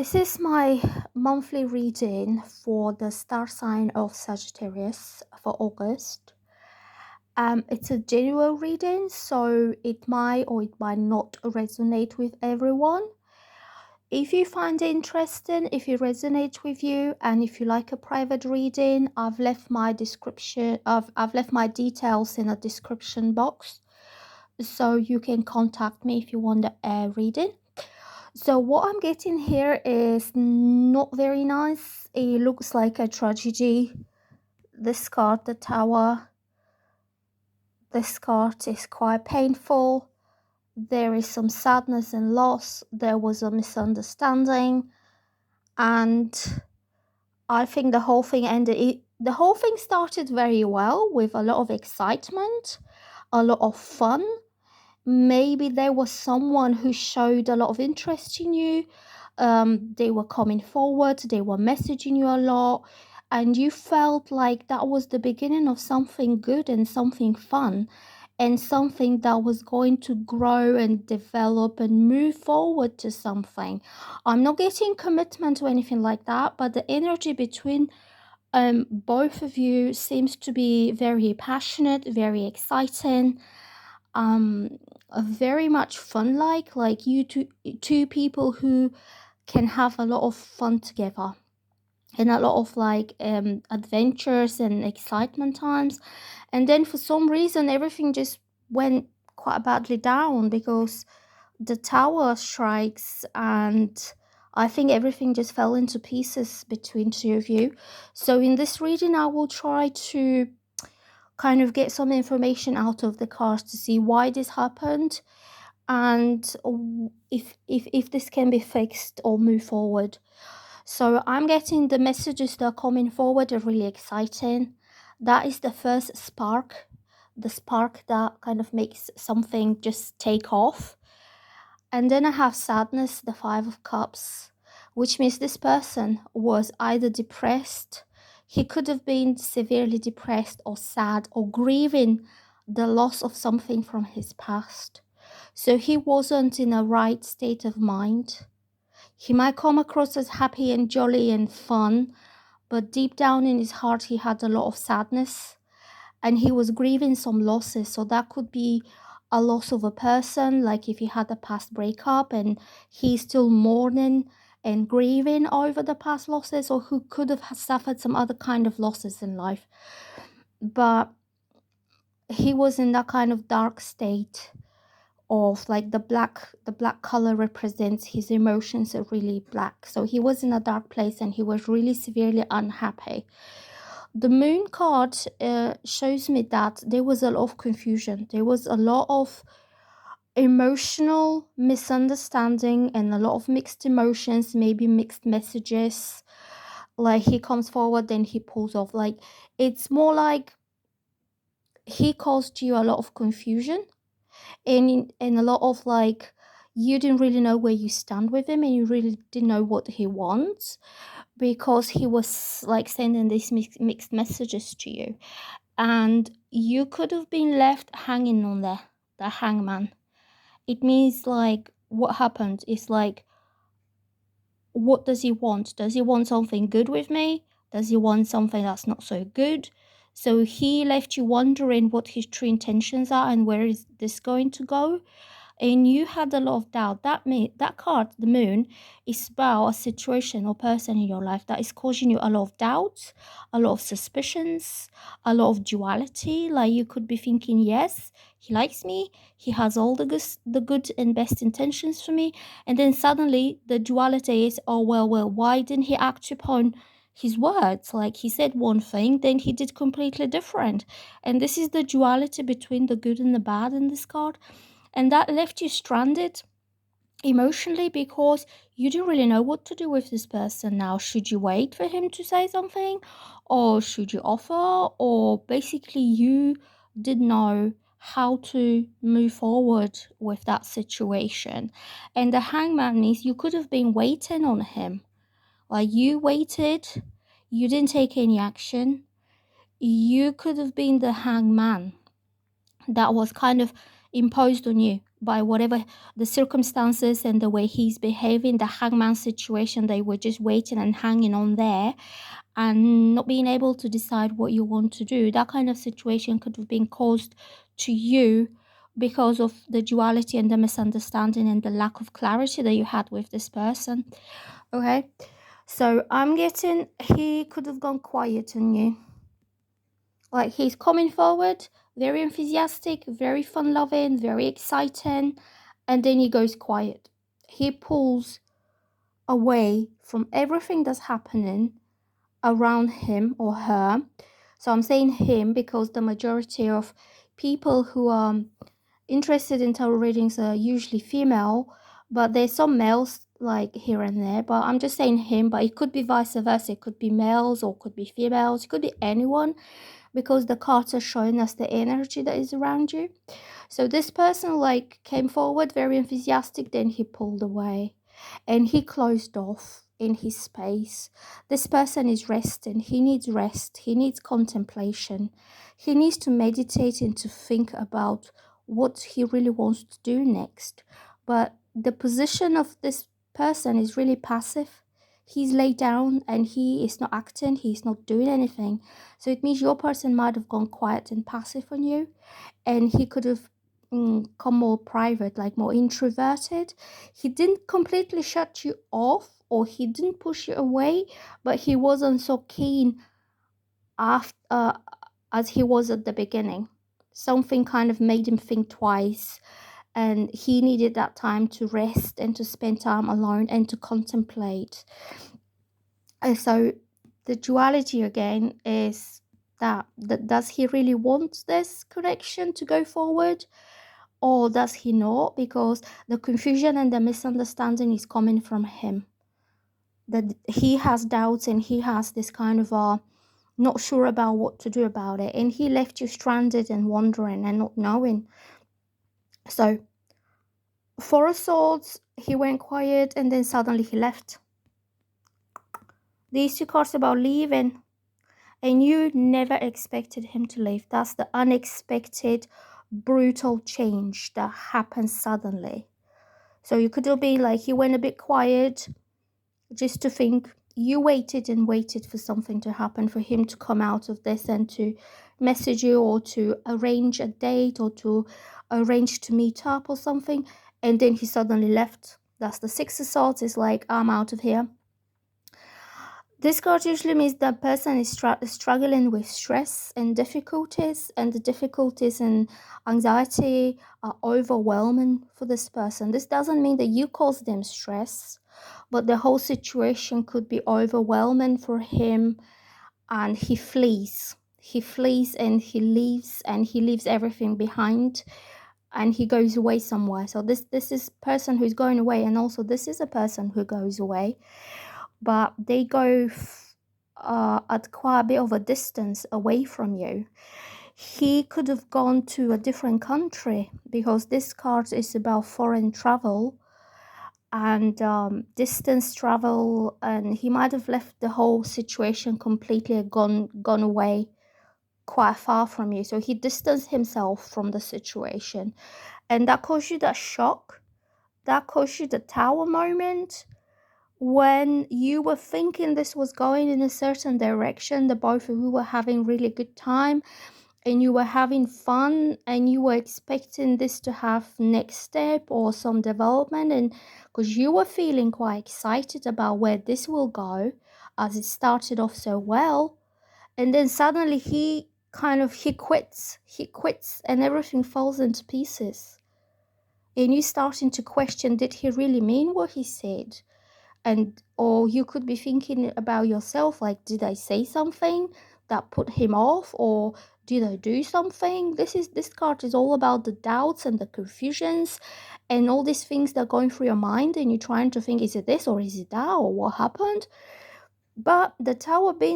This is my monthly reading for the star sign of Sagittarius for August. It's a general reading, so it might or it might not resonate with everyone. If you find it interesting, if it resonates with you, and if you like a private reading, I've left my details in a description box, so you can contact me if you want a reading. So what I'm getting here is not very nice. It looks like a tragedy. This card, the Tower, this card is quite painful. There is some sadness and loss. There was a misunderstanding. And I think the whole thing the whole thing started very well with a lot of excitement, a lot of fun. Maybe there was someone who showed a lot of interest in you. They were coming forward, they were messaging you a lot, and you felt like that was the beginning of something good and something fun and something that was going to grow and develop and move forward to something. I'm not getting commitment or anything like that, but the energy between both of you seems to be very passionate, very exciting, very much fun, like you two people who can have a lot of fun together and a lot of adventures and excitement times. And then for some reason everything just went quite badly down because the Tower strikes, and I think everything just fell into pieces between two of you. So in this reading I will try to kind of get some information out of the cards to see why this happened, and if this can be fixed or move forward. So I'm getting the messages that are coming forward are really exciting. That is the first spark, the spark that kind of makes something just take off. And then I have sadness, the Five of Cups, which means this person was either depressed, he could have been severely depressed or sad or grieving the loss of something from his past. So he wasn't in a right state of mind. He might come across as happy and jolly and fun, but deep down in his heart he had a lot of sadness and he was grieving some losses. So that could be a loss of a person, like if he had a past breakup and he's still mourning and grieving over the past losses, or who could have suffered some other kind of losses in life. But he was in that kind of dark state of like the black color represents his emotions are really black. So he was in a dark place and he was really severely unhappy. The Moon card shows me that there was a lot of confusion. There was a lot of emotional misunderstanding and a lot of mixed emotions, maybe mixed messages. Like he comes forward, then he pulls off. Like it's more like he caused you a lot of confusion and a lot of like you didn't really know where you stand with him and you really didn't know what he wants, because he was like sending these mixed messages to you, and you could have been left hanging on the hangman. It means like what happened is like, what does he want? Does he want something good with me? Does he want something that's not so good? So he left you wondering what his true intentions are and where is this going to go, and you had a lot of doubt. That card, the Moon, is about a situation or person in your life that is causing you a lot of doubts, a lot of suspicions, a lot of duality. Like you could be thinking, yes, he likes me, he has all the good and best intentions for me, and then suddenly the duality is, oh well, why didn't he act upon his words? Like he said one thing, then he did completely different. And this is the duality between the good and the bad in this card, and that left you stranded emotionally because you didn't really know what to do with this person now. Should you wait for him to say something, or should you offer, or basically you didn't know how to move forward with that situation. And the hangman means you could have been waiting on him. Like you waited, you didn't take any action. You could have been the hangman that was kind of imposed on you. by whatever the circumstances and the way he's behaving, the hangman situation, they were just waiting and hanging on there and not being able to decide what you want to do. That kind of situation could have been caused to you because of the duality and the misunderstanding and the lack of clarity that you had with this person. Okay, so I'm getting he could have gone quiet on you. Like, he's coming forward, very enthusiastic, very fun-loving, very exciting, and then he goes quiet. He pulls away from everything that's happening around him or her. So I'm saying him because the majority of people who are interested in tarot readings are usually female, but there's some males like here and there, but I'm just saying him, but it could be vice versa. It could be males or could be females. It could be anyone, because the cards are showing us the energy that is around you. So this person like came forward very enthusiastic, then he pulled away and he closed off in his space. This person is resting. He needs rest. He needs contemplation. He needs to meditate and to think about what he really wants to do next. But the position of this person is really passive. He's laid down and he is not acting. He's not doing anything. So it means your person might have gone quiet and passive on you, and he could have come more private, like more introverted. He didn't completely shut you off or he didn't push you away, but he wasn't so keen after as he was at the beginning. Something kind of made him think twice, and he needed that time to rest and to spend time alone and to contemplate. And so the duality again is that does he really want this connection to go forward, or does he not? Because the confusion and the misunderstanding is coming from him, that he has doubts and he has this kind of not sure about what to do about it, and he left you stranded and wondering and not knowing. So Four of Swords, he went quiet and then suddenly he left. These two cards about leaving, and you never expected him to leave. That's the unexpected, brutal change that happens suddenly. So you could be like, he went a bit quiet just to think. You waited and waited for something to happen, for him to come out of this and to message you or to arrange a date or to arrange to meet up or something. And then he suddenly left. That's the Six of Swords. Is like, I'm out of here. This card usually means that person is struggling with stress and difficulties, and the difficulties and anxiety are overwhelming for this person. This doesn't mean that you cause them stress, but the whole situation could be overwhelming for him, and he flees. He flees and he leaves everything behind, and he goes away somewhere. So this is a person who's going away, and also this is a person who goes away, but they go at quite a bit of a distance away from you. He could have gone to a different country, because this card is about foreign travel and distance travel, and he might have left the whole situation completely, gone away quite far from you. So he distanced himself from the situation, and that caused you that shock, that caused you the Tower moment. When you were thinking this was going in a certain direction, the both of you were having really good time and you were having fun and you were expecting this to have next step or some development, and because you were feeling quite excited about where this will go, as it started off so well, and then suddenly he quits and everything falls into pieces, and you starting to question, did he really mean what he said? And or you could be thinking about yourself, like, did I say something that put him off, or did I do something? This card is all about the doubts and the confusions and all these things that are going through your mind, and you're trying to think, is it this or is it that, or what happened? But the Tower being